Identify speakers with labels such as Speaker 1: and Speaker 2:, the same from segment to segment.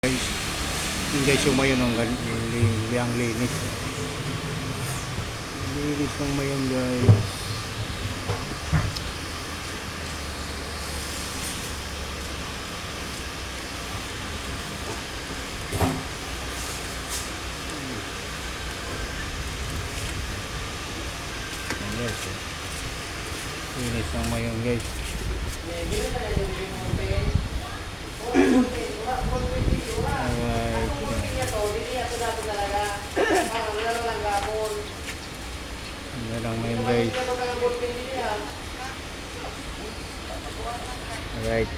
Speaker 1: Guys, yung guys yung mayon ang linis. Linis ng mayon guys. Ayan guys. Linis ng mayon guys. Ayan lang mayon guys. Alright.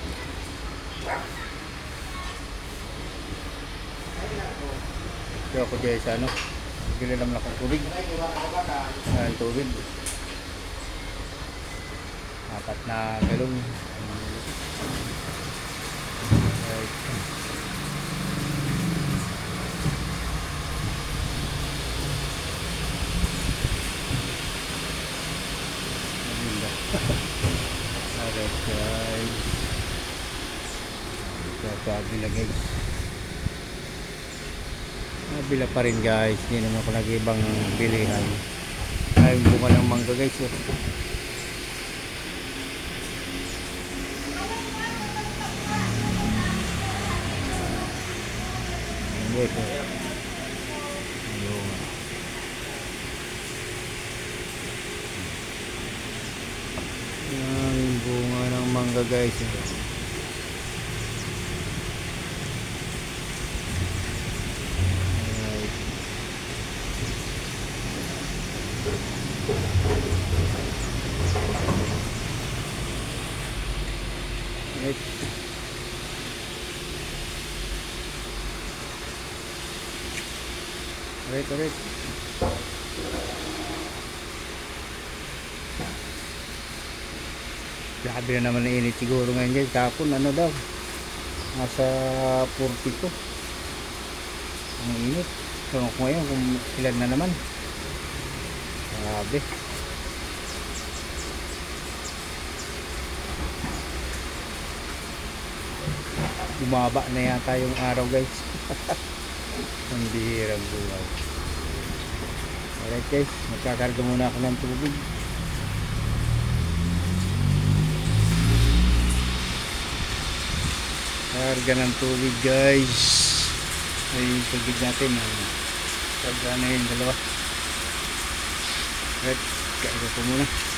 Speaker 1: Kaya ako dyan sa ano, ginilam lang akong tubig. Ayan tubig. 4 na galon. Alright. Alright guys. Kabila guys. Kabila pa rin guys. Hindi naman ako nag-ibang bilihan. Ay bunga ng mangga guys. Yan bunga ng mangga guys. Right. Alright. Grabe na naman ang init siguro ngayon guys. Kapon ano daw, nasa 42 ang init. So ngayon kung ilan na naman. Grabe. Bumaba na yata yung araw guys. Ang bihirang buhay. Alright guys, magkakarga muna ako ng tubig. Karga ng tubig guys. Ay yung tubig natin. Karga na yung dalawa. Alright, karga ko muna.